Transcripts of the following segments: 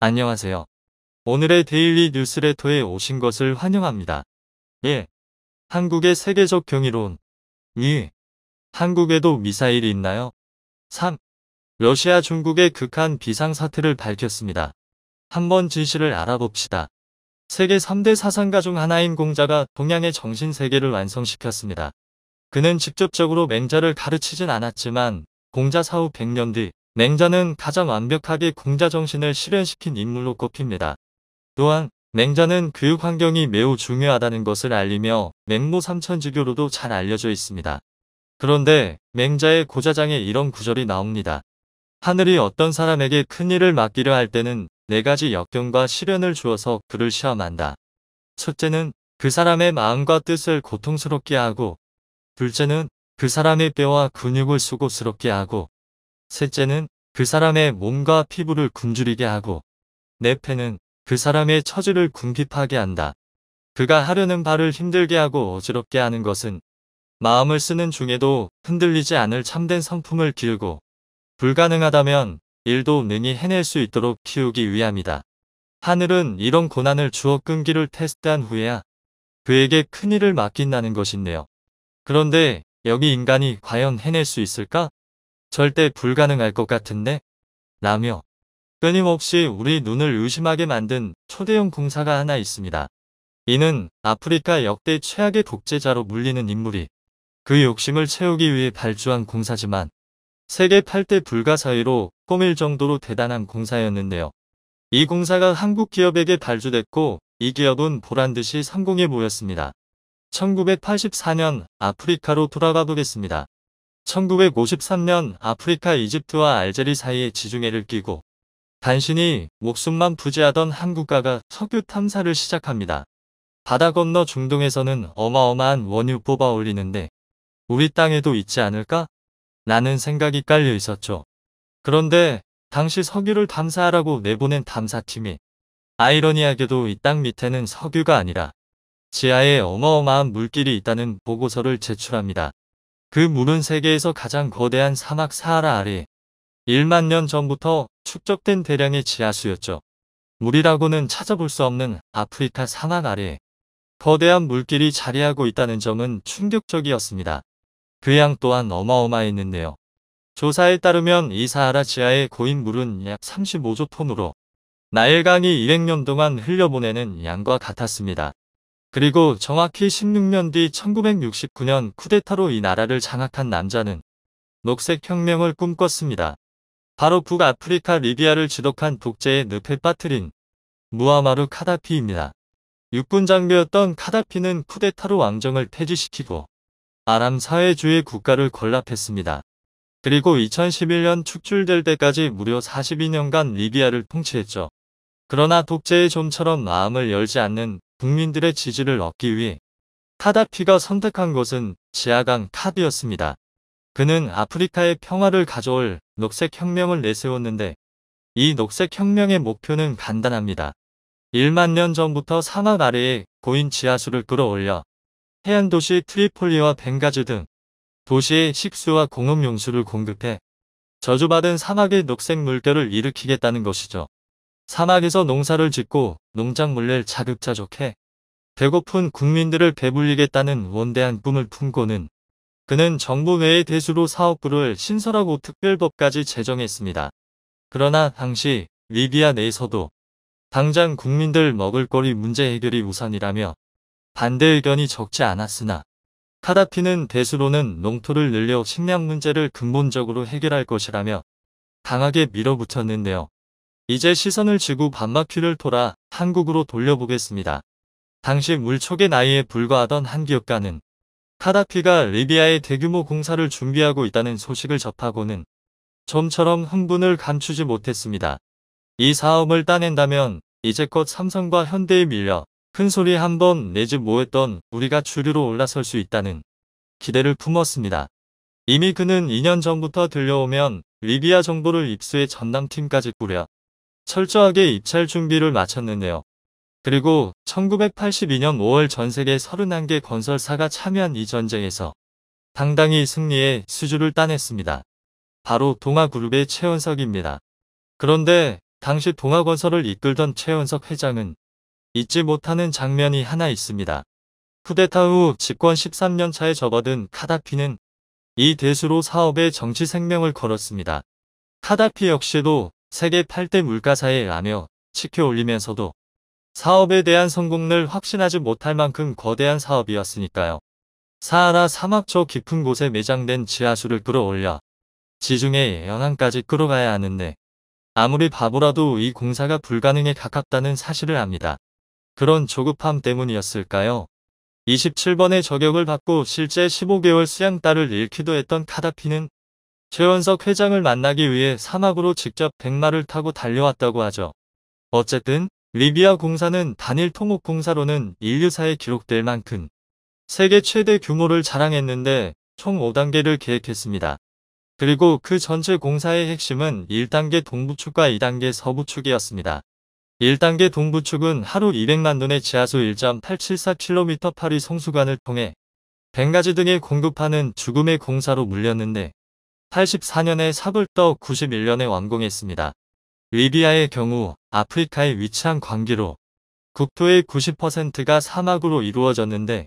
안녕하세요. 오늘의 데일리 뉴스레터에 오신 것을 환영합니다. 1. 한국의 세계적 경이로운 2. 한국에도 미사일이 있나요? 3. 러시아 중국의 극한 비상사태를 밝혔습니다. 한번 진실을 알아봅시다. 세계 3대 사상가 중 하나인 공자가 동양의 정신세계를 완성시켰습니다. 그는 직접적으로 맹자를 가르치진 않았지만 공자 사후 100년 뒤 맹자는 가장 완벽하게 공자 정신을 실현시킨 인물로 꼽힙니다. 또한 맹자는 교육 환경이 매우 중요하다는 것을 알리며 맹모 삼천지교로도 잘 알려져 있습니다. 그런데 맹자의 고자장에 이런 구절이 나옵니다. 하늘이 어떤 사람에게 큰 일을 맡기려 할 때는 4가지 역경과 시련을 주어서 그를 시험한다. 첫째는 그 사람의 마음과 뜻을 고통스럽게 하고, 둘째는 그 사람의 뼈와 근육을 수고스럽게 하고, 셋째는 그 사람의 몸과 피부를 굶주리게 하고, 넷째는 그 사람의 처지를 궁핍하게 한다. 그가 하려는 바를 힘들게 하고 어지럽게 하는 것은 마음을 쓰는 중에도 흔들리지 않을 참된 성품을 기르고 불가능하다면 일도 능히 해낼 수 있도록 키우기 위함이다. 하늘은 이런 고난을 주어 끈기를 테스트한 후에야 그에게 큰 일을 맡긴다는 것인데요. 그런데 여기 인간이 과연 해낼 수 있을까? 절대 불가능할 것 같은데? 라며 끊임없이 우리 눈을 의심하게 만든 초대형 공사가 하나 있습니다. 이는 아프리카 역대 최악의 독재자로 물리는 인물이 그 욕심을 채우기 위해 발주한 공사지만 세계 8대 불가 사이로 꼽힐 정도로 대단한 공사였는데요. 이 공사가 한국 기업에게 발주됐고 이 기업은 보란듯이 성공에 모였습니다. 1984년 아프리카로 돌아가 보겠습니다. 1953년 아프리카 이집트와 알제리 사이에 지중해를 끼고 단신이 목숨만 부지하던 한국가가 석유 탐사를 시작합니다. 바다 건너 중동에서는 어마어마한 원유 뽑아 올리는데 우리 땅에도 있지 않을까? 라는 생각이 깔려 있었죠. 그런데 당시 석유를 탐사하라고 내보낸 탐사팀이 아이러니하게도 이 땅 밑에는 석유가 아니라 지하에 어마어마한 물길이 있다는 보고서를 제출합니다. 그 물은 세계에서 가장 거대한 사막 사하라 아래 1만 년 전부터 축적된 대량의 지하수였죠. 물이라고는 찾아볼 수 없는 아프리카 사막 아래에 거대한 물길이 자리하고 있다는 점은 충격적이었습니다. 그 양 또한 어마어마했는데요. 조사에 따르면 이 사하라 지하에 고인 물은 약 35조 톤으로 나일강이 200년 동안 흘려보내는 양과 같았습니다. 그리고 정확히 16년 뒤 1969년 쿠데타로 이 나라를 장악한 남자는 녹색혁명을 꿈꿨습니다. 바로 북아프리카 리비아를 지독한 독재의 늪에 빠뜨린 무아마르 카다피입니다. 육군 장교였던 카다피는 쿠데타로 왕정을 폐지시키고 아람 사회주의 국가를 건립했습니다. 그리고 2011년 축출될 때까지 무려 42년간 리비아를 통치했죠. 그러나 독재의 좀처럼 마음을 열지 않는 국민들의 지지를 얻기 위해 카다피가 선택한 것은 지하강 카드였습니다. 그는 아프리카의 평화를 가져올 녹색혁명을 내세웠는데 이 녹색혁명의 목표는 간단합니다. 1만 년 전부터 사막 아래에 고인 지하수를 끌어올려 해안도시 트리폴리와 벵가즈 등 도시의 식수와 공업용수를 공급해 저주받은 사막의 녹색 물결을 일으키겠다는 것이죠. 사막에서 농사를 짓고 농작물을 자급자족해 배고픈 국민들을 배불리겠다는 원대한 꿈을 품고는 그는 정부 외의 대수로 사업부를 신설하고 특별법까지 제정했습니다. 그러나 당시 리비아 내에서도 당장 국민들 먹을거리 문제 해결이 우선이라며 반대 의견이 적지 않았으나 카다피는 대수로는 농토를 늘려 식량 문제를 근본적으로 해결할 것이라며 강하게 밀어붙였는데요. 이제 시선을 지구 반바퀴를 돌아 한국으로 돌려보겠습니다. 당시 물촉의 나이에 불과하던 한 기업가는 카다피가 리비아에 대규모 공사를 준비하고 있다는 소식을 접하고는 좀처럼 흥분을 감추지 못했습니다. 이 사업을 따낸다면 이제껏 삼성과 현대에 밀려 큰소리 한번 내지 뭐했던 우리가 주류로 올라설 수 있다는 기대를 품었습니다. 이미 그는 2년 전부터 들려오면 리비아 정보를 입수해 전담팀까지 꾸려 철저하게 입찰 준비를 마쳤는데요. 그리고 1982년 5월 전세계 31개 건설사가 참여한 이 전쟁에서 당당히 승리해 수주를 따냈습니다. 바로 동아그룹의 최원석입니다. 그런데 당시 동아건설을 이끌던 최은석 회장은 잊지 못하는 장면이 하나 있습니다. 쿠데타 후 집권 13년 차에 접어든 카다피는 이 대수로 사업에 정치 생명을 걸었습니다. 카다피 역시도 세계 8대 물가사에 라며 치켜 올리면서도 사업에 대한 성공을 확신하지 못할 만큼 거대한 사업이었으니까요. 사하라 사막 저 깊은 곳에 매장된 지하수를 끌어올려 지중해 연안까지 끌어가야 하는데 아무리 바보라도 이 공사가 불가능에 가깝다는 사실을 압니다. 그런 조급함 때문이었을까요? 27번의 저격을 받고 실제 15개월 수양딸을 잃기도 했던 카다피는 최원석 회장을 만나기 위해 사막으로 직접 백마를 타고 달려왔다고 하죠. 어쨌든 리비아 공사는 단일 통목 공사로는 인류사에 기록될 만큼 세계 최대 규모를 자랑했는데 총 5단계를 계획했습니다. 그리고 그 전체 공사의 핵심은 1단계 동부축과 2단계 서부축이었습니다. 1단계 동부축은 하루 200만 톤의 지하수 1.874km 파리 송수관을 통해 벵가지 등에 공급하는 죽음의 공사로 물렸는데 84년에 삽을 떠 91년에 완공했습니다. 리비아의 경우 아프리카에 위치한 관계로 국토의 90%가 사막으로 이루어졌는데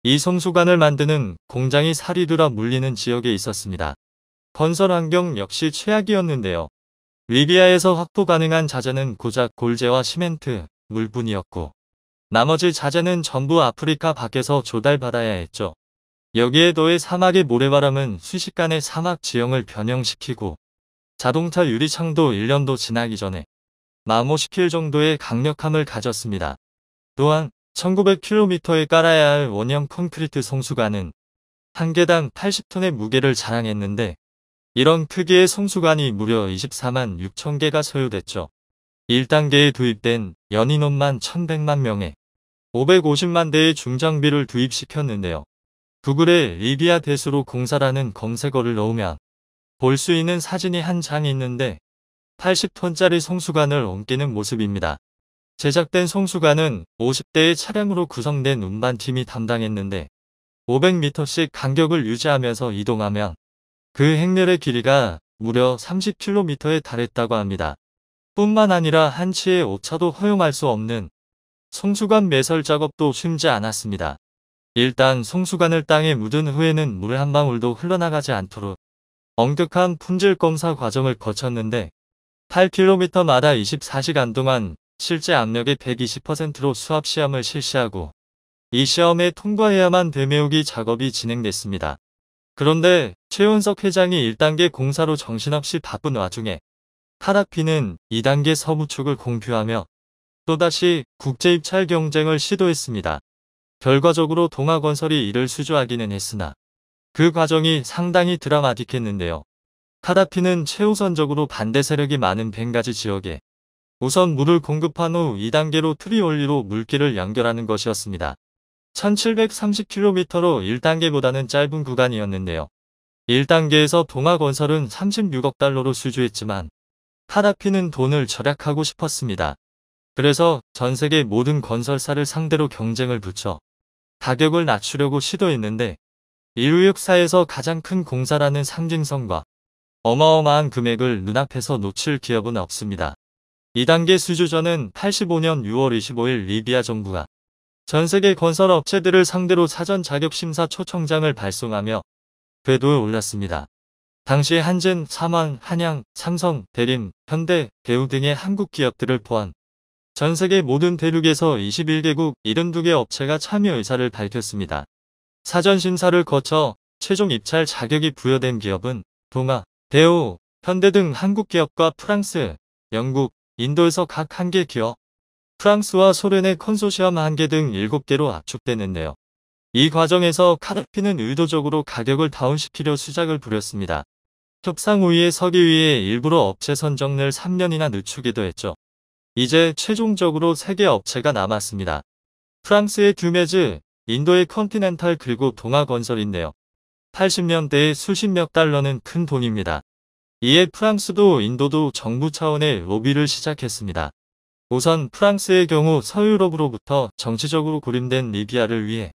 이 송수관을 만드는 공장이 사리두라 물리는 지역에 있었습니다. 건설 환경 역시 최악이었는데요. 리비아에서 확보 가능한 자재는 고작 골재와 시멘트, 물뿐이었고 나머지 자재는 전부 아프리카 밖에서 조달받아야 했죠. 여기에 더해 사막의 모래바람은 순식간에 사막 지형을 변형시키고 자동차 유리창도 1년도 지나기 전에 마모시킬 정도의 강력함을 가졌습니다. 또한 1900km에 깔아야 할 원형 콘크리트 송수관은 한 개당 80톤의 무게를 자랑했는데 이런 크기의 송수관이 무려 24만 6천 개가 소요됐죠. 1단계에 도입된 연인원만 1100만 명에 550만 대의 중장비를 투입시켰는데요. 구글에 리비아 대수로 공사라는 검색어를 넣으면 볼 수 있는 사진이 한 장 있는데 80톤짜리 송수관을 옮기는 모습입니다. 제작된 송수관은 50대의 차량으로 구성된 운반팀이 담당했는데 500m씩 간격을 유지하면서 이동하면 그 행렬의 길이가 무려 30km에 달했다고 합니다. 뿐만 아니라 한치의 오차도 허용할 수 없는 송수관 매설 작업도 쉽지 않았습니다. 일단 송수관을 땅에 묻은 후에는 물 한 방울도 흘러나가지 않도록 엄격한 품질 검사 과정을 거쳤는데 8km마다 24시간 동안 실제 압력의 120%로 수압 시험을 실시하고 이 시험에 통과해야만 되메우기 작업이 진행됐습니다. 그런데 최은석 회장이 1단계 공사로 정신없이 바쁜 와중에 카다피는 2단계 서부축을 공표하며 또다시 국제입찰 경쟁을 시도했습니다. 결과적으로 동아건설이 이를 수주하기는 했으나 그 과정이 상당히 드라마틱했는데요. 카다피는 최우선적으로 반대 세력이 많은 벵가지 지역에 우선 물을 공급한 후 2단계로 트리올리로 물길을 연결하는 것이었습니다. 1730km로 1단계보다는 짧은 구간이었는데요. 1단계에서 동아건설은 36억 달러로 수주했지만 카다피는 돈을 절약하고 싶었습니다. 그래서 전세계 모든 건설사를 상대로 경쟁을 붙여 가격을 낮추려고 시도했는데 인류 역사에서 가장 큰 공사라는 상징성과 어마어마한 금액을 눈앞에서 놓칠 기업은 없습니다. 2단계 수주 전은 85년 6월 25일 리비아 정부가 전세계 건설업체들을 상대로 사전 자격심사 초청장을 발송하며 궤도에 올랐습니다. 당시 한진, 삼환, 한양, 삼성, 대림, 현대, 대우 등의 한국 기업들을 포함 전세계 모든 대륙에서 21개국 72개 업체가 참여 의사를 밝혔습니다. 사전 심사를 거쳐 최종 입찰 자격이 부여된 기업은 동아, 대우, 현대 등 한국 기업과 프랑스, 영국, 인도에서 각 1개 기업, 프랑스와 소련의 컨소시엄 1개 등 7개로 압축됐는데요. 이 과정에서 카다피는 의도적으로 가격을 다운시키려 수작을 부렸습니다. 협상 우위에 서기 위해 일부러 업체 선정을 3년이나 늦추기도 했죠. 이제 최종적으로 3개 업체가 남았습니다. 프랑스의 듀메즈, 인도의 컨티넨탈 그리고 동아건설인데요. 80년대에 수십억 달러는 큰 돈입니다. 이에 프랑스도 인도도 정부 차원의 로비를 시작했습니다. 우선 프랑스의 경우 서유럽으로부터 정치적으로 고립된 리비아를 위해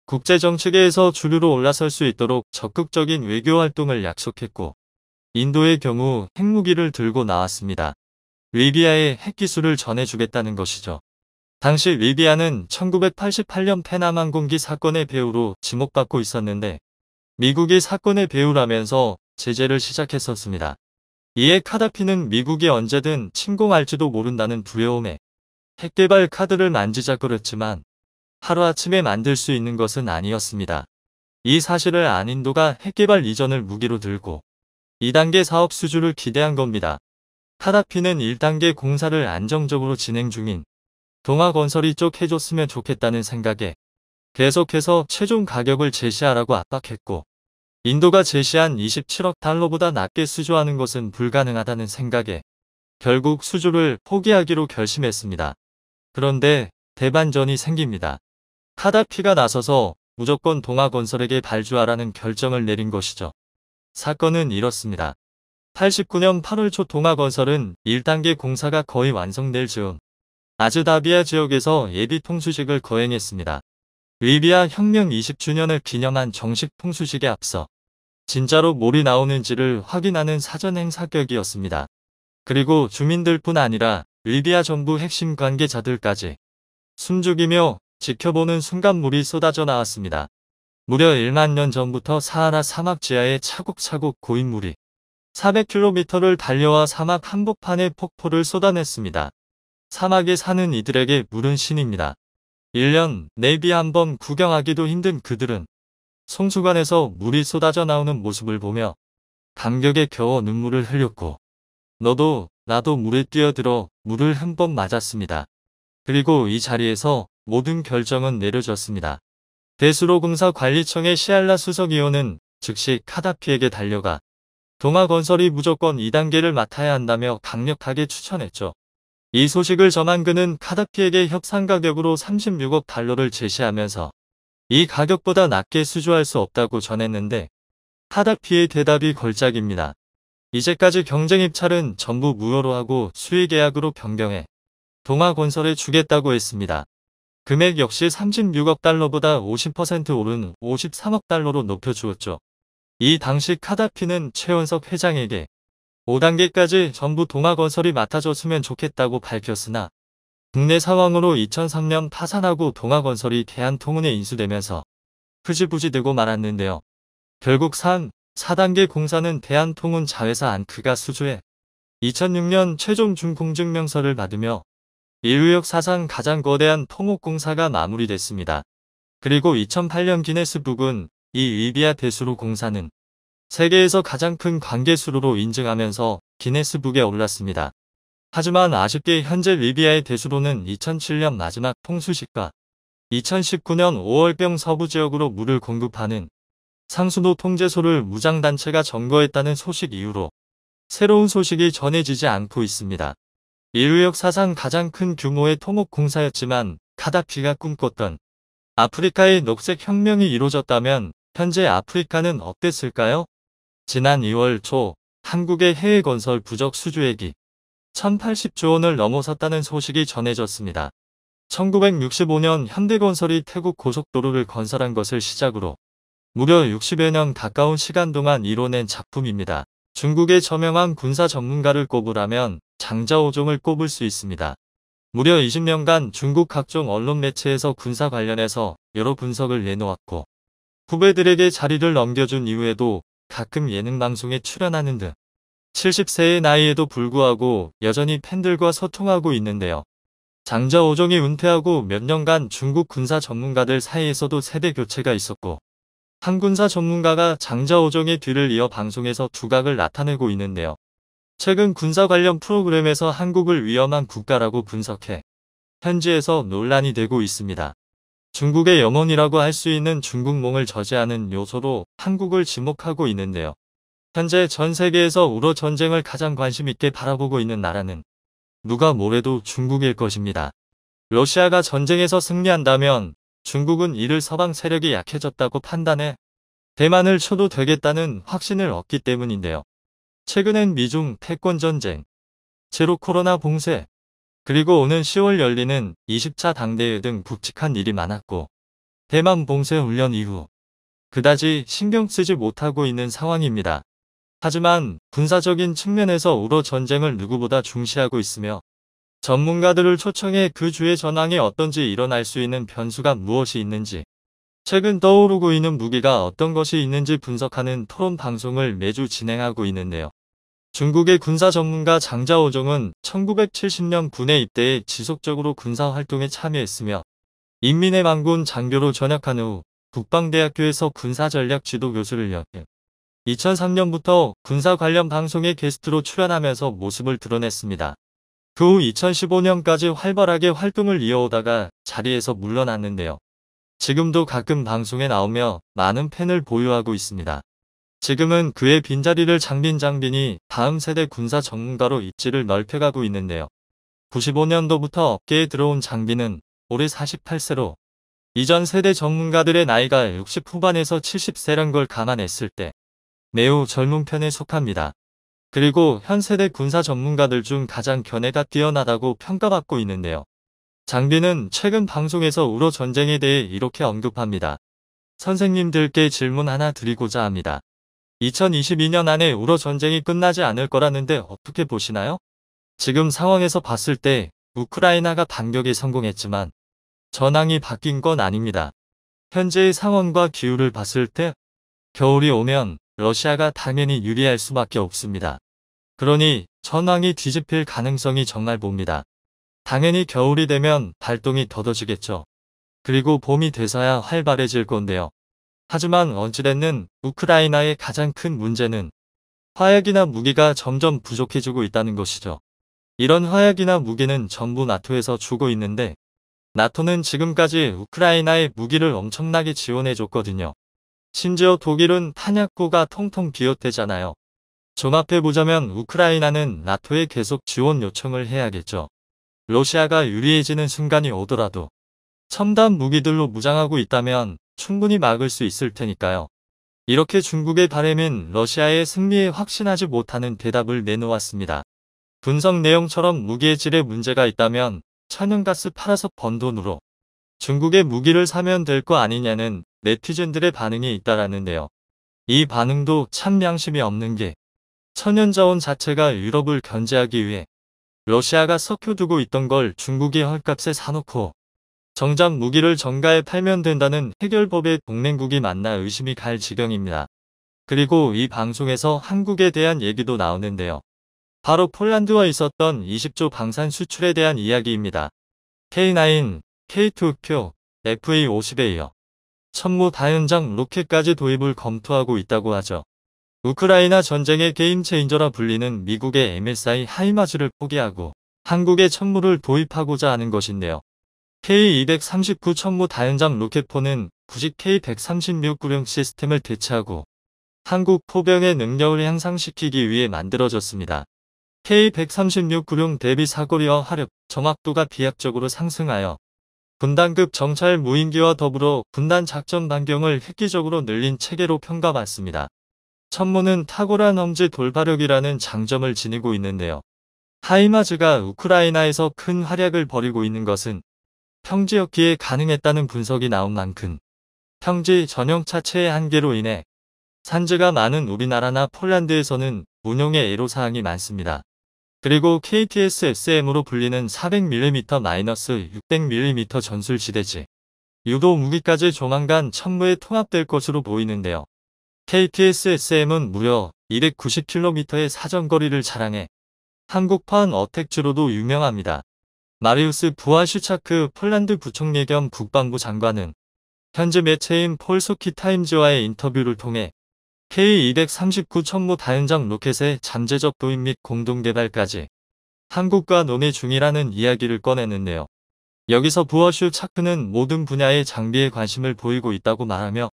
국제정치계에서 주류로 올라설 수 있도록 적극적인 외교 활동을 약속했고 인도의 경우 핵무기를 들고 나왔습니다. 리비아에 핵기술을 전해주겠다는 것이죠. 당시 리비아는 1988년 페남 항공기 사건의 배후로 지목받고 있었는데 미국이 사건의 배후라면서 제재를 시작했었습니다. 이에 카다피는 미국이 언제든 침공할지도 모른다는 두려움에 핵개발 카드를 만지작거렸지만 하루아침에 만들 수 있는 것은 아니었습니다. 이 사실을 안 인도가 핵개발 이전을 무기로 들고 2단계 사업 수주를 기대한 겁니다. 카다피는 1단계 공사를 안정적으로 진행 중인 동아건설이 쪽 해줬으면 좋겠다는 생각에 계속해서 최종 가격을 제시하라고 압박했고 인도가 제시한 27억 달러보다 낮게 수주하는 것은 불가능하다는 생각에 결국 수주를 포기하기로 결심했습니다. 그런데 대반전이 생깁니다. 카다피가 나서서 무조건 동아건설에게 발주하라는 결정을 내린 것이죠. 사건은 이렇습니다. 89년 8월 초 동아건설은 1단계 공사가 거의 완성될 즈음 아즈다비아 지역에서 예비 통수식을 거행했습니다. 리비아 혁명 20주년을 기념한 정식 통수식에 앞서 진짜로 몰이 나오는지를 확인하는 사전 행사격이었습니다. 그리고 주민들뿐 아니라 리비아 정부 핵심 관계자들까지 숨죽이며 지켜보는 순간 물이 쏟아져 나왔습니다. 무려 1만 년 전부터 사하라 사막 지하에 차곡차곡 고인 물이 400km를 달려와 사막 한복판에 폭포를 쏟아냈습니다. 사막에 사는 이들에게 물은 신입니다. 1년 내비 한번 구경하기도 힘든 그들은 송수관에서 물이 쏟아져 나오는 모습을 보며 감격에 겨워 눈물을 흘렸고 너도 나도 물에 뛰어들어 물을 한 번 맞았습니다. 그리고 이 자리에서 모든 결정은 내려졌습니다. 대수로공사 관리청의 시알라 수석위원은 즉시 카다피에게 달려가 동아건설이 무조건 2단계를 맡아야 한다며 강력하게 추천했죠. 이 소식을 전한 그는 카다피에게 협상 가격으로 36억 달러를 제시하면서 이 가격보다 낮게 수주할 수 없다고 전했는데 카다피의 대답이 걸작입니다. 이제까지 경쟁 입찰은 전부 무효로 하고 수의계약으로 변경해 동아건설에 주겠다고 했습니다. 금액 역시 36억 달러보다 50% 오른 53억 달러로 높여주었죠. 이 당시 카다피는 최원석 회장에게 5단계까지 전부 동아건설이 맡아줬으면 좋겠다고 밝혔으나 국내 상황으로 2003년 파산하고 동아건설이 대한통운에 인수되면서 흐지부지되고 말았는데요. 결국 4단계 공사는 대한통운 자회사 안크가 수주해 2006년 최종 준공증명서를 받으며 인류역 사상 가장 거대한 통옥공사가 마무리됐습니다. 그리고 2008년 기네스북은 이 리비아 대수로 공사는 세계에서 가장 큰 관계수로로 인증하면서 기네스북에 올랐습니다. 하지만 아쉽게 현재 리비아의 대수로는 2007년 마지막 통수식과 2019년 5월병 서부 지역으로 물을 공급하는 상수도 통제소를 무장단체가 점거했다는 소식 이후로 새로운 소식이 전해지지 않고 있습니다. 인류역 사상 가장 큰 규모의 통옥공사였지만 카다피가 꿈꿨던 아프리카의 녹색혁명이 이루어졌다면 현재 아프리카는 어땠을까요? 지난 2월 초 한국의 해외건설 부적 수주액이 1080조 원을 넘어섰다는 소식이 전해졌습니다. 1965년 현대건설이 태국 고속도로를 건설한 것을 시작으로 무려 60여 년 가까운 시간 동안 이뤄낸 작품입니다. 중국의 저명한 군사 전문가를 꼽으라면 장자오종을 꼽을 수 있습니다. 무려 20년간 중국 각종 언론 매체에서 군사 관련해서 여러 분석을 내놓았고 후배들에게 자리를 넘겨준 이후에도 가끔 예능방송에 출연하는 등 70세의 나이에도 불구하고 여전히 팬들과 소통하고 있는데요. 장자오종이 은퇴하고 몇 년간 중국 군사 전문가들 사이에서도 세대 교체가 있었고 한 군사 전문가가 장자오종의 뒤를 이어 방송에서 두각을 나타내고 있는데요. 최근 군사 관련 프로그램에서 한국을 위험한 국가라고 분석해 현지에서 논란이 되고 있습니다. 중국의 영혼이라고 할 수 있는 중국몽을 저지하는 요소로 한국을 지목하고 있는데요. 현재 전 세계에서 우로 전쟁을 가장 관심 있게 바라보고 있는 나라는 누가 뭐래도 중국일 것입니다. 러시아가 전쟁에서 승리한다면 중국은 이를 서방 세력이 약해졌다고 판단해 대만을 쳐도 되겠다는 확신을 얻기 때문인데요. 최근엔 미중 패권전쟁, 제로 코로나 봉쇄, 그리고 오는 10월 열리는 20차 당대회 등 굵직한 일이 많았고 대만 봉쇄 훈련 이후 그다지 신경 쓰지 못하고 있는 상황입니다. 하지만 군사적인 측면에서 우러 전쟁을 누구보다 중시하고 있으며 전문가들을 초청해 그 주의 전황이 어떤지 일어날 수 있는 변수가 무엇이 있는지 최근 떠오르고 있는 무기가 어떤 것이 있는지 분석하는 토론 방송을 매주 진행하고 있는데요. 중국의 군사 전문가 장자오종은 1970년 군에 입대해 지속적으로 군사 활동에 참여했으며 인민의 망군 장교로 전역한 후 국방대학교에서 군사전략 지도 교수를 역해 2003년부터 군사 관련 방송에 게스트로 출연하면서 모습을 드러냈습니다. 그 후 2015년까지 활발하게 활동을 이어오다가 자리에서 물러났는데요. 지금도 가끔 방송에 나오며 많은 팬을 보유하고 있습니다. 지금은 그의 빈자리를 장빈이 다음 세대 군사 전문가로 입지를 넓혀가고 있는데요. 95년도부터 업계에 들어온 장빈은 올해 48세로 이전 세대 전문가들의 나이가 60 후반에서 70세란 걸 감안했을 때 매우 젊은 편에 속합니다. 그리고 현 세대 군사 전문가들 중 가장 견해가 뛰어나다고 평가받고 있는데요. 장빈은 최근 방송에서 우러 전쟁에 대해 이렇게 언급합니다. 선생님들께 질문 하나 드리고자 합니다. 2022년 안에 우러 전쟁이 끝나지 않을 거라는데 어떻게 보시나요? 지금 상황에서 봤을 때 우크라이나가 반격에 성공했지만 전황이 바뀐 건 아닙니다. 현재의 상황과 기후를 봤을 때 겨울이 오면 러시아가 당연히 유리할 수밖에 없습니다. 그러니 전황이 뒤집힐 가능성이 정말 봅니다. 당연히 겨울이 되면 발동이 더뎌지겠죠. 그리고 봄이 돼서야 활발해질 건데요. 하지만 어찌됐든 우크라이나의 가장 큰 문제는 화약이나 무기가 점점 부족해지고 있다는 것이죠. 이런 화약이나 무기는 전부 나토에서 주고 있는데 나토는 지금까지 우크라이나에 무기를 엄청나게 지원해줬거든요. 심지어 독일은 탄약고가 통통 비롯되잖아요. 종합해보자면 우크라이나는 나토에 계속 지원 요청을 해야겠죠. 러시아가 유리해지는 순간이 오더라도 첨단 무기들로 무장하고 있다면 충분히 막을 수 있을 테니까요. 이렇게 중국의 바람은 러시아의 승리에 확신하지 못하는 대답을 내놓았습니다. 분석 내용처럼 무기의 질에 문제가 있다면 천연가스 팔아서 번 돈으로 중국의 무기를 사면 될 거 아니냐는 네티즌들의 반응이 잇따랐는데요. 이 반응도 참 양심이 없는 게 천연자원 자체가 유럽을 견제하기 위해 러시아가 썩혀두고 있던 걸 중국이 헐값에 사놓고 정작 무기를 정가에 팔면 된다는 해결법의 동맹국이 맞나 의심이 갈 지경입니다. 그리고 이 방송에서 한국에 대한 얘기도 나오는데요. 바로 폴란드와 있었던 20조 방산 수출에 대한 이야기입니다. K9, K2표, FA50에 이어 천무 다연장 로켓까지 도입을 검토하고 있다고 하죠. 우크라이나 전쟁의 게임 체인저라 불리는 미국의 MSI 하이마즈를 포기하고 한국에 천무를 도입하고자 하는 것인데요. K239 천무 다연장 로켓포는 구식 K136 구령 시스템을 대체하고 한국 포병의 능력을 향상시키기 위해 만들어졌습니다. K136 구령 대비 사거리와 화력, 정확도가 비약적으로 상승하여 군단급 정찰 무인기와 더불어 군단 작전 반경을 획기적으로 늘린 체계로 평가받습니다. 천무는 탁월한 엄지 돌파력이라는 장점을 지니고 있는데요. 하이마즈가 우크라이나에서 큰 활약을 벌이고 있는 것은 평지였기에 가능했다는 분석이 나온 만큼 평지 전용 차체의 한계로 인해 산지가 많은 우리나라나 폴란드에서는 운용의 애로사항이 많습니다. 그리고 KTS-SM으로 불리는 400mm-600mm 전술지대지 유도 무기까지 조만간 천무에 통합될 것으로 보이는데요. KTS-SM은 무려 290km의 사정거리를 자랑해 한국판 어택주로도 유명합니다. 마리우스 부아슈차크 폴란드 부총리 겸 국방부 장관은 현지 매체인 폴소키 타임즈와의 인터뷰를 통해 K239 천무 다연장 로켓의 잠재적 도입 및 공동개발까지 한국과 논의 중이라는 이야기를 꺼냈는데요. 여기서 부어슈차크는 모든 분야의 장비에 관심을 보이고 있다고 말하며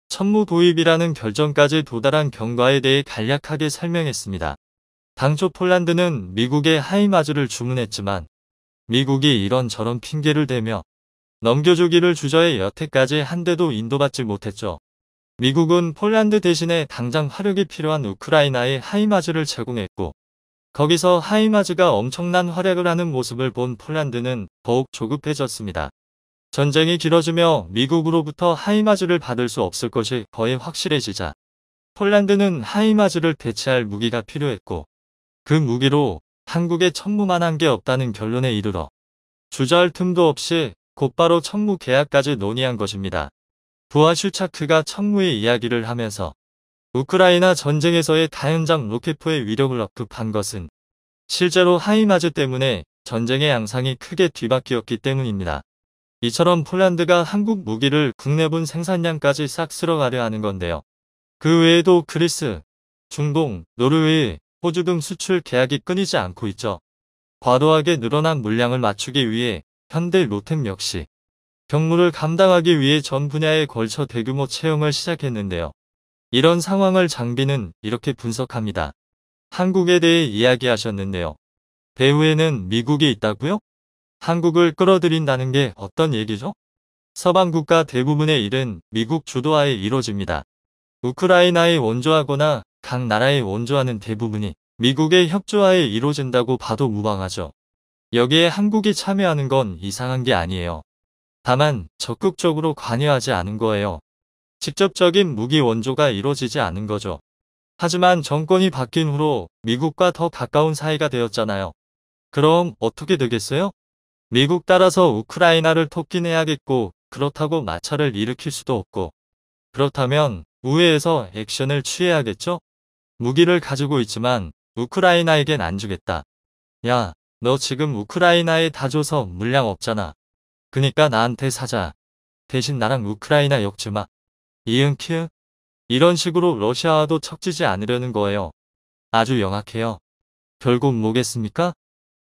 천무 도입이라는 결정까지 도달한 경과에 대해 간략하게 설명했습니다. 당초 폴란드는 미국의 하이마즈를 주문했지만 미국이 이런저런 핑계를 대며 넘겨주기를 주저해 여태까지 한 대도 인도받지 못했죠. 미국은 폴란드 대신에 당장 화력이 필요한 우크라이나에 하이마즈를 제공했고 거기서 하이마즈가 엄청난 활약을 하는 모습을 본 폴란드는 더욱 조급해졌습니다. 전쟁이 길어지며 미국으로부터 하이마즈를 받을 수 없을 것이 거의 확실해지자 폴란드는 하이마즈를 대체할 무기가 필요했고 그 무기로 한국에 천무만한 게 없다는 결론에 이르러 주저할 틈도 없이 곧바로 천무 계약까지 논의한 것입니다. 부하 슈차크가 천무의 이야기를 하면서 우크라이나 전쟁에서의 다연장 로켓포의 위력을 언급한 것은 실제로 하이마즈 때문에 전쟁의 양상이 크게 뒤바뀌었기 때문입니다. 이처럼 폴란드가 한국 무기를 국내분 생산량까지 싹 쓸어가려 하는 건데요. 그 외에도 그리스, 중동, 노르웨이, 호주 등 수출 계약이 끊이지 않고 있죠. 과도하게 늘어난 물량을 맞추기 위해 현대 로템 역시 경무를 감당하기 위해 전 분야에 걸쳐 대규모 채용을 시작했는데요. 이런 상황을 장비는 이렇게 분석합니다. 한국에 대해 이야기하셨는데요. 배후에는 미국이 있다고요? 한국을 끌어들인다는 게 어떤 얘기죠? 서방 국가 대부분의 일은 미국 주도하에 이루어집니다. 우크라이나에 원조하거나 각 나라에 원조하는 대부분이 미국의 협조하에 이루어진다고 봐도 무방하죠. 여기에 한국이 참여하는 건 이상한 게 아니에요. 다만 적극적으로 관여하지 않은 거예요. 직접적인 무기 원조가 이루어지지 않은 거죠. 하지만 정권이 바뀐 후로 미국과 더 가까운 사이가 되었잖아요. 그럼 어떻게 되겠어요? 미국 따라서 우크라이나를 토끼내야겠고 그렇다고 마찰을 일으킬 수도 없고 그렇다면 우회에서 액션을 취해야겠죠? 무기를 가지고 있지만 우크라이나에겐 안 주겠다. 야, 너 지금 우크라이나에 다 줘서 물량 없잖아. 그니까 나한테 사자. 대신 나랑 우크라이나 엮지 마. 이응키읔? 이런 식으로 러시아와도 척지지 않으려는 거예요. 아주 영악해요. 결국 뭐겠습니까?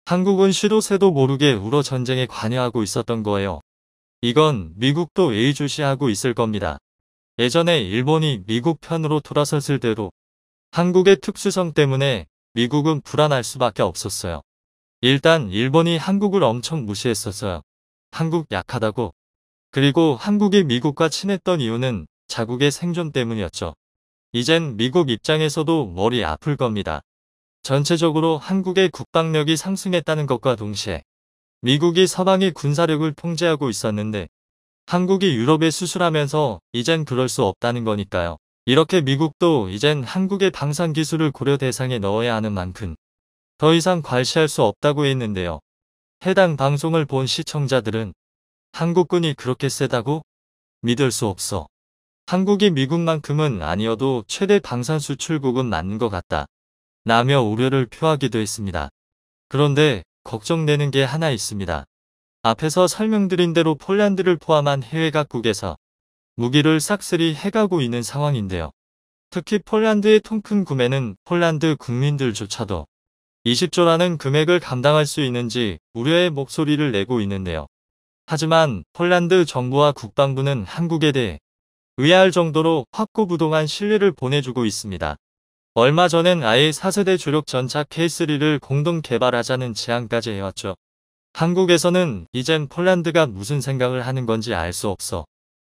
한국은 시도 새도 모르게 우러 전쟁에 관여하고 있었던 거예요. 이건 미국도 예의주시하고 있을 겁니다. 예전에 일본이 미국 편으로 돌아섰을 때도 한국의 특수성 때문에 미국은 불안할 수밖에 없었어요. 일단 일본이 한국을 엄청 무시했었어요. 한국 약하다고. 그리고 한국이 미국과 친했던 이유는 자국의 생존 때문이었죠. 이젠 미국 입장에서도 머리 아플 겁니다. 전체적으로 한국의 국방력이 상승했다는 것과 동시에 미국이 서방의 군사력을 통제하고 있었는데 한국이 유럽에 수출하면서 이젠 그럴 수 없다는 거니까요. 이렇게 미국도 이젠 한국의 방산 기술을 고려 대상에 넣어야 하는 만큼 더 이상 과시할 수 없다고 했는데요. 해당 방송을 본 시청자들은 한국군이 그렇게 세다고? 믿을 수 없어. 한국이 미국만큼은 아니어도 최대 방산 수출국은 맞는 것 같다. 라며 우려를 표하기도 했습니다. 그런데 걱정되는 게 하나 있습니다. 앞에서 설명드린 대로 폴란드를 포함한 해외 각국에서 무기를 싹쓸이 해가고 있는 상황인데요. 특히 폴란드의 통큰 구매는 폴란드 국민들조차도 20조라는 금액을 감당할 수 있는지 우려의 목소리를 내고 있는데요. 하지만 폴란드 정부와 국방부는 한국에 대해 의아할 정도로 확고부동한 신뢰를 보내주고 있습니다. 얼마 전엔 아예 4세대 주력 전차 K3를 공동 개발하자는 제안까지 해왔죠. 한국에서는 이젠 폴란드가 무슨 생각을 하는 건지 알 수 없어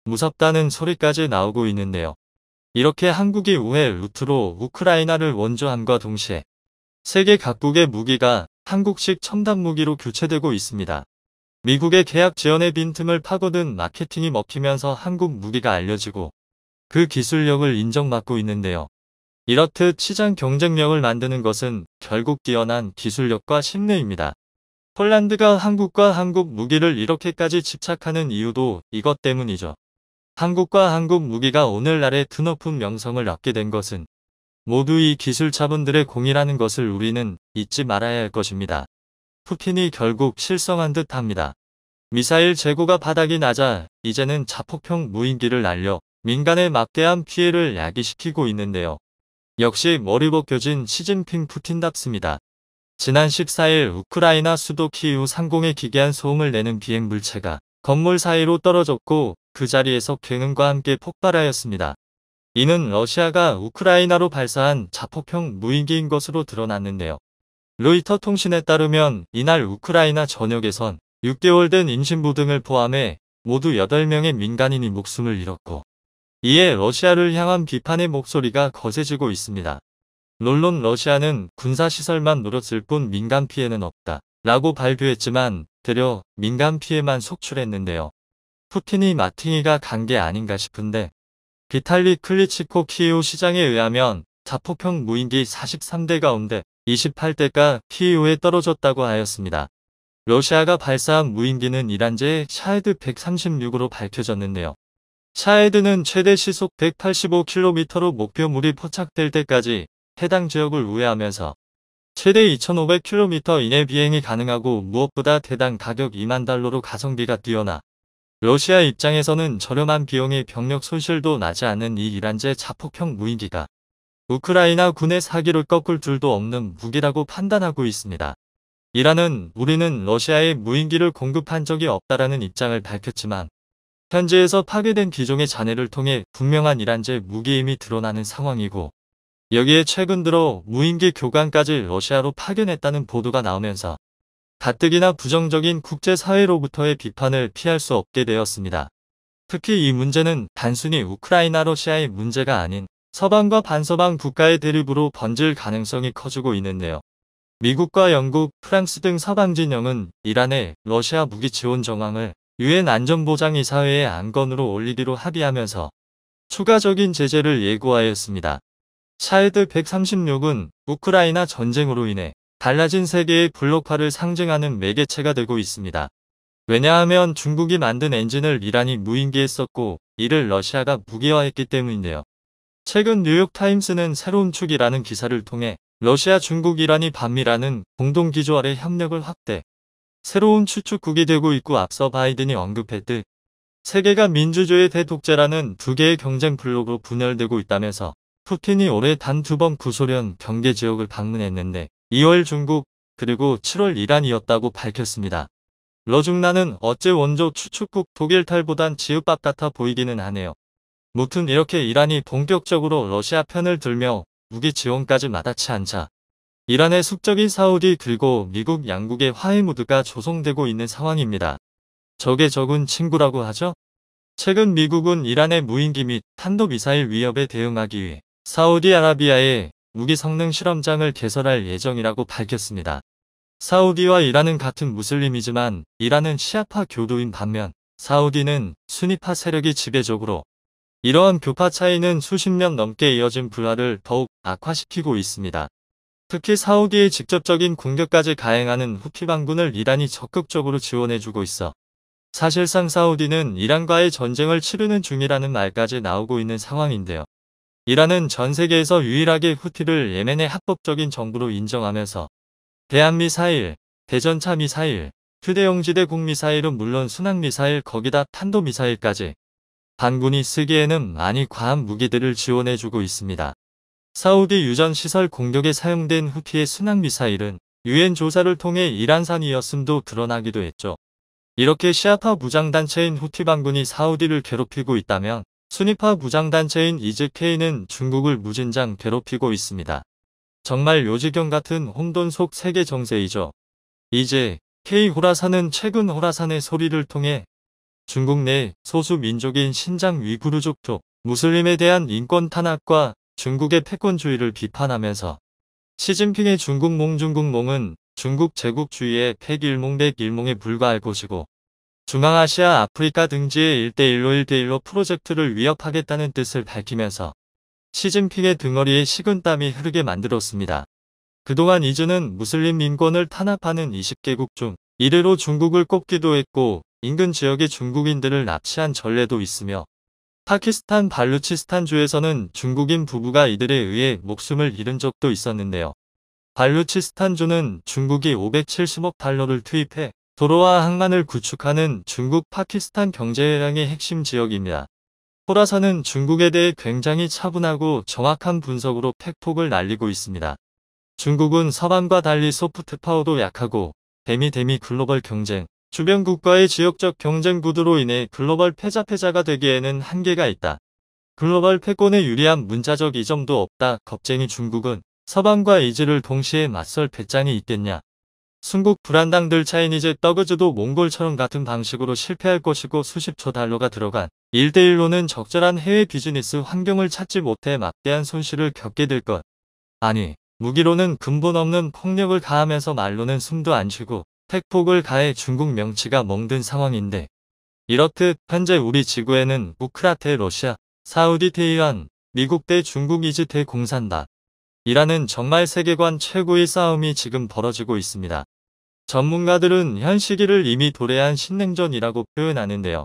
무섭다는 소리까지 나오고 있는데요. 이렇게 한국이 우회 루트로 우크라이나를 원조함과 동시에 세계 각국의 무기가 한국식 첨단 무기로 교체되고 있습니다. 미국의 계약 지원의 빈틈을 파고든 마케팅이 먹히면서 한국 무기가 알려지고 그 기술력을 인정받고 있는데요. 이렇듯 시장 경쟁력을 만드는 것은 결국 뛰어난 기술력과 신뢰입니다. 폴란드가 한국과 한국 무기를 이렇게까지 집착하는 이유도 이것 때문이죠. 한국과 한국 무기가 오늘날의 드높은 명성을 얻게 된 것은 모두 이 기술자분들의 공이라는 것을 우리는 잊지 말아야 할 것입니다. 푸틴이 결국 실성한 듯 합니다. 미사일 재고가 바닥이 나자 이제는 자폭형 무인기를 날려 민간의 막대한 피해를 야기시키고 있는데요. 역시 머리 벗겨진 시진핑 푸틴답습니다. 지난 14일 우크라이나 수도 키이우 상공에 기괴한 소음을 내는 비행 물체가 건물 사이로 떨어졌고 그 자리에서 굉음과 함께 폭발하였습니다. 이는 러시아가 우크라이나로 발사한 자폭형 무인기인 것으로 드러났는데요. 로이터 통신에 따르면 이날 우크라이나 전역에선 6개월 된 임신부 등을 포함해 모두 8명의 민간인이 목숨을 잃었고 이에 러시아를 향한 비판의 목소리가 거세지고 있습니다. 물론 러시아는 군사시설만 노렸을 뿐 민간 피해는 없다 라고 발표했지만 되려 민간 피해만 속출했는데요. 푸틴이 마팅이가 간 게 아닌가 싶은데 비탈리 클리치코 키이우 시장에 의하면 자폭형 무인기 43대 가운데 28대가 키이우에 떨어졌다고 하였습니다. 러시아가 발사한 무인기는 이란제의 샤헤드 136으로 밝혀졌는데요. 샤헤드는 최대 시속 185km로 목표물이 포착될 때까지 해당 지역을 우회하면서 최대 2500km 이내 비행이 가능하고 무엇보다 대당 가격 2만 달러로 가성비가 뛰어나 러시아 입장에서는 저렴한 비용에 병력 손실도 나지 않는 이 이란제 자폭형 무인기가 우크라이나 군의 사기를 꺾을 줄도 없는 무기라고 판단하고 있습니다. 이란은 우리는 러시아에 무인기를 공급한 적이 없다라는 입장을 밝혔지만 현지에서 파괴된 기종의 잔해를 통해 분명한 이란제 무기임이 드러나는 상황이고 여기에 최근 들어 무인기 교관까지 러시아로 파견했다는 보도가 나오면서 가뜩이나 부정적인 국제사회로부터의 비판을 피할 수 없게 되었습니다. 특히 이 문제는 단순히 우크라이나 러시아의 문제가 아닌 서방과 반서방 국가의 대립으로 번질 가능성이 커지고 있는데요. 미국과 영국, 프랑스 등 서방 진영은 이란의 러시아 무기 지원 정황을 유엔 안전보장이사회의 안건으로 올리기로 합의하면서 추가적인 제재를 예고하였습니다. 샤헤드 136은 우크라이나 전쟁으로 인해 달라진 세계의 블록화를 상징하는 매개체가 되고 있습니다. 왜냐하면 중국이 만든 엔진을 이란이 무인기에 썼고 이를 러시아가 무기화했기 때문인데요. 최근 뉴욕타임스는 새로운 축이라는 기사를 통해 러시아, 중국, 이란이 반미라는 공동기조알의 협력을 확대, 새로운 추축국이 되고 있고 앞서 바이든이 언급했듯 세계가 민주주의 대독재라는 두 개의 경쟁 블록으로 분열되고 있다면서 푸틴이 올해 단 2번 구소련 경계 지역을 방문했는데 2월 중국 그리고 7월 이란이었다고 밝혔습니다. 러중나는 어째 원조 추축국 독일 탈보단 지읒밥 같아 보이기는 하네요. 무튼 이렇게 이란이 본격적으로 러시아 편을 들며 무기 지원까지 마다치 않자 이란의 숙적인 사우디 그리고 미국 양국의 화해 무드가 조성되고 있는 상황입니다. 적의 적은 친구라고 하죠? 최근 미국은 이란의 무인기 및 탄도미사일 위협에 대응하기 위해 사우디아라비아에 무기 성능 실험장을 개설할 예정이라고 밝혔습니다. 사우디와 이란은 같은 무슬림이지만 이란은 시아파 교도인 반면 사우디는 수니파 세력이 지배적으로 이러한 교파 차이는 수십 년 넘게 이어진 불화를 더욱 악화시키고 있습니다. 특히 사우디의 직접적인 공격까지 가행하는 후티 반군을 이란이 적극적으로 지원해주고 있어 사실상 사우디는 이란과의 전쟁을 치르는 중이라는 말까지 나오고 있는 상황인데요. 이란은 전 세계에서 유일하게 후티를 예멘의 합법적인 정부로 인정하면서 대한미사일, 대전차 미사일, 휴대용 지대공 미사일은 물론 순항미사일 거기다 탄도미사일까지 반군이 쓰기에는 많이 과한 무기들을 지원해주고 있습니다. 사우디 유전 시설 공격에 사용된 후티의 순항미사일은 유엔 조사를 통해 이란산이었음도 드러나기도 했죠. 이렇게 시아파 무장단체인 후티 반군이 사우디를 괴롭히고 있다면 수니파 무장단체인 이즈케이는 중국을 무진장 괴롭히고 있습니다. 정말 요지경 같은 혼돈 속 세계 정세이죠. 이제 K 호라산은 최근 호라산의 소리를 통해 중국 내 소수 민족인 신장 위구르족 무슬림에 대한 인권 탄압과 중국의 패권주의를 비판하면서 시진핑의 중국몽은 중국 제국주의의 백일몽에 불과할 것이고 중앙아시아, 아프리카 등지의 1대1로 프로젝트를 위협하겠다는 뜻을 밝히면서 시진핑의 등허리에 식은땀이 흐르게 만들었습니다. 그동안 이즈는 무슬림 민권을 탄압하는 20개국 중 1위로 중국을 꼽기도 했고 인근 지역의 중국인들을 납치한 전례도 있으며 파키스탄 발루치스탄주에서는 중국인 부부가 이들에 의해 목숨을 잃은 적도 있었는데요. 발루치스탄주는 중국이 570억 달러를 투입해 도로와 항만을 구축하는 중국 파키스탄 경제회랑의 핵심 지역입니다. 호라산은 중국에 대해 굉장히 차분하고 정확한 분석으로 팩폭을 날리고 있습니다. 중국은 서방과 달리 소프트파워도 약하고 대미 글로벌 경쟁, 주변 국가의 지역적 경쟁 구도로 인해 글로벌 패자가 되기에는 한계가 있다. 글로벌 패권에 유리한 문자적 이점도 없다. 겁쟁이 중국은 서방과 이즈를 동시에 맞설 배짱이 있겠냐. 순국 불안당들 차이니즈 떠그즈도 몽골처럼 같은 방식으로 실패할 것이고 수십조 달러가 들어간 1대1로는 적절한 해외 비즈니스 환경을 찾지 못해 막대한 손실을 겪게 될 것. 아니, 무기로는 근본 없는 폭력을 가하면서 말로는 숨도 안 쉬고 팩폭을 가해 중국 명치가 멍든 상황인데 이렇듯 현재 우리 지구에는 우크라테 러시아, 사우디 대 이란, 미국 대 중국 이즈 대 공산다. 이라는 정말 세계관 최고의 싸움이 지금 벌어지고 있습니다. 전문가들은 현 시기를 이미 도래한 신냉전이라고 표현하는데요.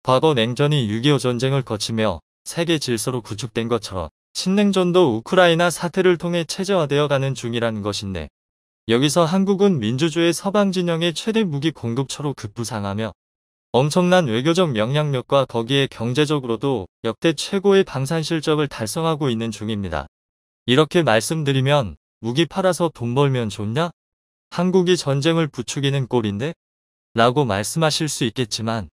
과거 냉전이 6.25 전쟁을 거치며 세계 질서로 구축된 것처럼 신냉전도 우크라이나 사태를 통해 체제화되어 가는 중이라는 것인데, 여기서 한국은 민주주의 서방 진영의 최대 무기 공급처로 급부상하며 엄청난 외교적 영향력과 거기에 경제적으로도 역대 최고의 방산 실적을 달성하고 있는 중입니다. 이렇게 말씀드리면 무기 팔아서 돈 벌면 좋냐? 한국이 전쟁을 부추기는 꼴인데? 라고 말씀하실 수 있겠지만,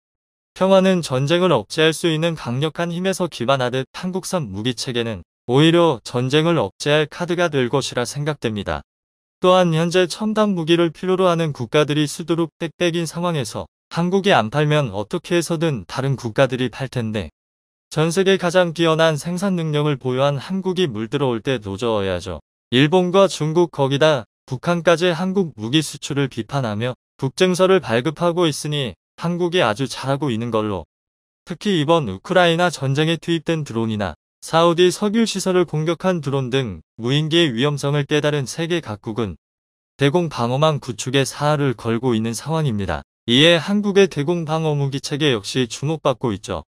평화는 전쟁을 억제할 수 있는 강력한 힘에서 기반하듯 한국산 무기체계는 오히려 전쟁을 억제할 카드가 될 것이라 생각됩니다. 또한 현재 첨단 무기를 필요로 하는 국가들이 수두룩 빽빽인 상황에서 한국이 안 팔면 어떻게 해서든 다른 국가들이 팔 텐데, 전세계 가장 뛰어난 생산 능력을 보유한 한국이 물들어올 때 노져야죠. 일본과 중국 거기다 북한까지 한국 무기 수출을 비판하며 국증서를 발급하고 있으니 한국이 아주 잘하고 있는 걸로. 특히 이번 우크라이나 전쟁에 투입된 드론이나 사우디 석유시설을 공격한 드론 등 무인기의 위험성을 깨달은 세계 각국은 대공 방어망 구축에 사활을 걸고 있는 상황입니다. 이에 한국의 대공 방어 무기 체계 역시 주목받고 있죠.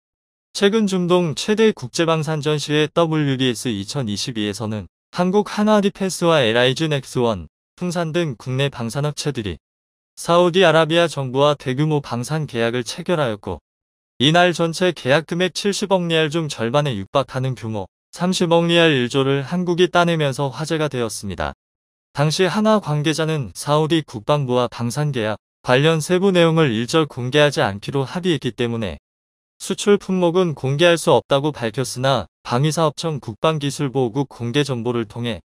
최근 중동 최대 국제방산 전시회 WDS 2022에서는 한국 한화디펜스와 LIG-넥스원, 풍산 등 국내 방산업체들이 사우디아라비아 정부와 대규모 방산 계약을 체결하였고, 이날 전체 계약 금액 70억 리알 중 절반에 육박하는 규모 30억 리알 1조를 한국이 따내면서 화제가 되었습니다. 당시 한화 관계자는 사우디 국방부와 방산 계약 관련 세부 내용을 일절 공개하지 않기로 합의했기 때문에 수출 품목은 공개할 수 없다고 밝혔으나 방위사업청 국방기술보호국 공개 정보를 통해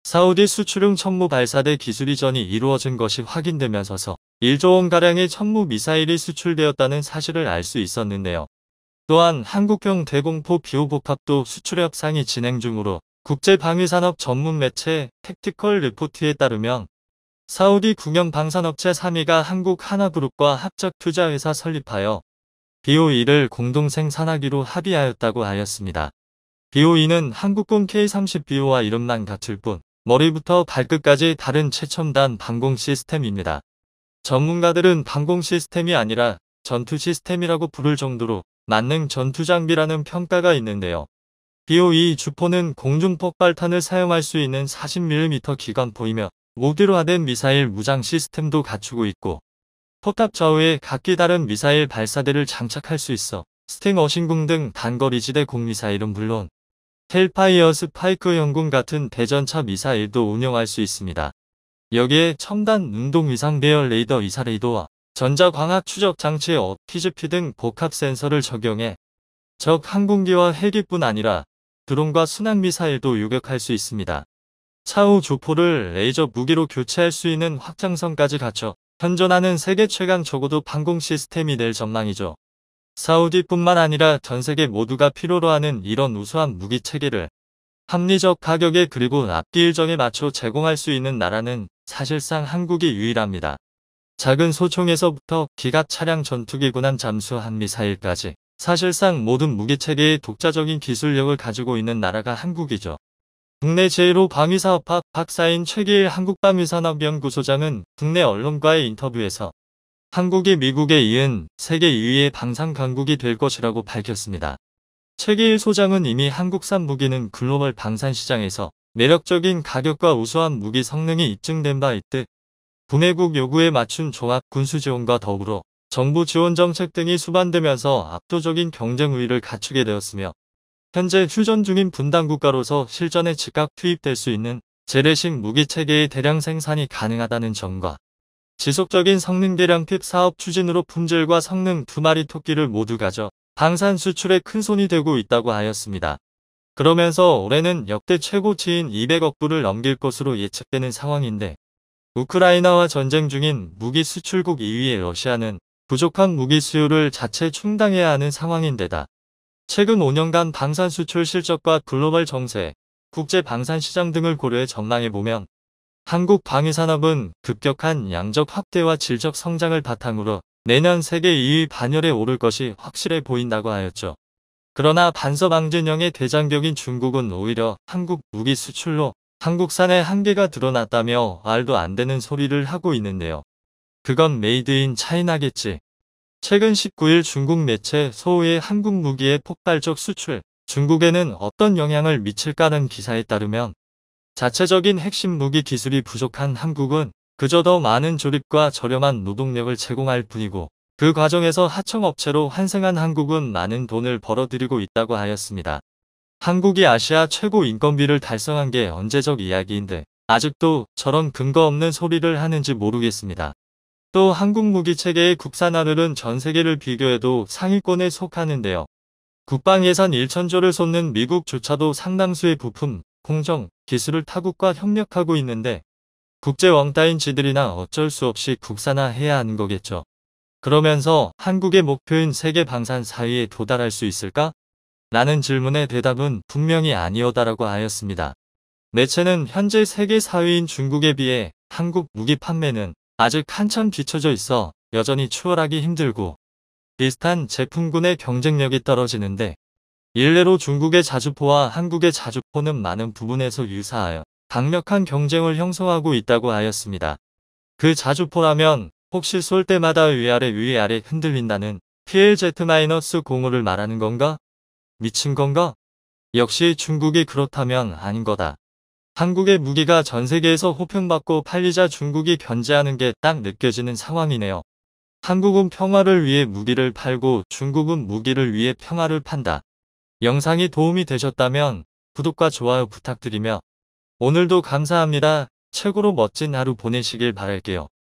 사우디 수출용 천무 발사대 기술 이전이 이루어진 것이 확인되면서서 1조 원가량의 천무 미사일이 수출되었다는 사실을 알 수 있었는데요. 또한 한국형 대공포 비호복합도 수출 협상이 진행 중으로 국제방위산업 전문 매체 택티컬 리포트에 따르면 사우디 국영 방산업체 3위가 한국 하나그룹과 합작 투자회사 설립하여 BOE를 공동 생산하기로 합의하였다고 하였습니다. BOE는 한국군 K-30BO와 이름만 같을 뿐 머리부터 발끝까지 다른 최첨단 방공 시스템입니다. 전문가들은 방공 시스템이 아니라 전투 시스템이라고 부를 정도로 만능 전투 장비라는 평가가 있는데요. BOE 주포는 공중 폭발탄을 사용할 수 있는 40mm 기관포이며 모듈화된 미사일 무장 시스템도 갖추고 있고, 포탑 좌우에 각기 다른 미사일 발사대를 장착할 수 있어 스팅 어신궁 등 단거리 지대 공미사일은 물론 헬파이어 스파이크 형군 같은 대전차 미사일도 운영할 수 있습니다. 여기에 첨단 운동 위상 배열 레이더 이사 레이더와 전자광학 추적 장치 어티즈피 등 복합 센서를 적용해 적 항공기와 헬기뿐 아니라 드론과 순항 미사일도 요격할 수 있습니다. 차후 주포를 레이저 무기로 교체할 수 있는 확장성까지 갖춰 현존하는 세계 최강 적어도 방공 시스템이 될 전망이죠. 사우디뿐만 아니라 전세계 모두가 필요로 하는 이런 우수한 무기 체계를 합리적 가격에 그리고 앞뒤 일정에 맞춰 제공할 수 있는 나라는 사실상 한국이 유일합니다. 작은 소총에서부터 기갑 차량 전투기군함 잠수함 미사일까지 사실상 모든 무기 체계의 독자적인 기술력을 가지고 있는 나라가 한국이죠. 국내 제1호 방위사업학 박사인 최기일 한국방위산업연구소장은 국내 언론과의 인터뷰에서 한국이 미국에 이은 세계 2위의 방산 강국이 될 것이라고 밝혔습니다. 최기일 소장은 이미 한국산 무기는 글로벌 방산 시장에서 매력적인 가격과 우수한 무기 성능이 입증된 바 있듯 구매국 요구에 맞춘 종합 군수 지원과 더불어 정부 지원 정책 등이 수반되면서 압도적인 경쟁 우위를 갖추게 되었으며, 현재 휴전 중인 분단 국가로서 실전에 즉각 투입될 수 있는 재래식 무기 체계의 대량 생산이 가능하다는 점과 지속적인 성능 개량 팁 사업 추진으로 품질과 성능 두 마리 토끼를 모두 가져 방산 수출에 큰손이 되고 있다고 하였습니다. 그러면서 올해는 역대 최고치인 200억 불을 넘길 것으로 예측되는 상황인데, 우크라이나와 전쟁 중인 무기 수출국 2위의 러시아는 부족한 무기 수요를 자체 충당해야 하는 상황인데다 최근 5년간 방산 수출 실적과 글로벌 정세, 국제 방산 시장 등을 고려해 전망해보면 한국 방위산업은 급격한 양적 확대와 질적 성장을 바탕으로 내년 세계 2위 반열에 오를 것이 확실해 보인다고 하였죠. 그러나 반서방진영의 대장벽인 중국은 오히려 한국 무기 수출로 한국산의 한계가 드러났다며 말도 안 되는 소리를 하고 있는데요. 그건 메이드 인 차이나겠지. 최근 19일 중국 매체 소우의 한국 무기의 폭발적 수출, 중국에는 어떤 영향을 미칠까는 기사에 따르면 자체적인 핵심 무기 기술이 부족한 한국은 그저 더 많은 조립과 저렴한 노동력을 제공할 뿐이고 그 과정에서 하청업체로 환생한 한국은 많은 돈을 벌어들이고 있다고 하였습니다. 한국이 아시아 최고 인건비를 달성한 게 언제적 이야기인데 아직도 저런 근거 없는 소리를 하는지 모르겠습니다. 또 한국 무기 체계의 국산화율은 전 세계를 비교해도 상위권에 속하는데요. 국방 예산 1천조를 쏟는 미국조차도 상당수의 부품, 공정, 기술을 타국과 협력하고 있는데 국제 왕따인 지들이나 어쩔 수 없이 국산화해야 하는 거겠죠. 그러면서 한국의 목표인 세계 방산 4위에 도달할 수 있을까? 라는 질문의 대답은 분명히 아니오다라고 하였습니다. 매체는 현재 세계 4위인 중국에 비해 한국 무기 판매는 아직 한참 뒤처져 있어 여전히 추월하기 힘들고 비슷한 제품군의 경쟁력이 떨어지는데 일례로 중국의 자주포와 한국의 자주포는 많은 부분에서 유사하여 강력한 경쟁을 형성하고 있다고 하였습니다. 그 자주포라면 혹시 쏠 때마다 위아래 흔들린다는 PLZ-0를 말하는 건가? 미친 건가? 역시 중국이 그렇다면 아닌 거다. 한국의 무기가 전 세계에서 호평받고 팔리자 중국이 견제하는 게 딱 느껴지는 상황이네요. 한국은 평화를 위해 무기를 팔고 중국은 무기를 위해 평화를 판다. 영상이 도움이 되셨다면 구독과 좋아요 부탁드리며 오늘도 감사합니다. 최고로 멋진 하루 보내시길 바랄게요.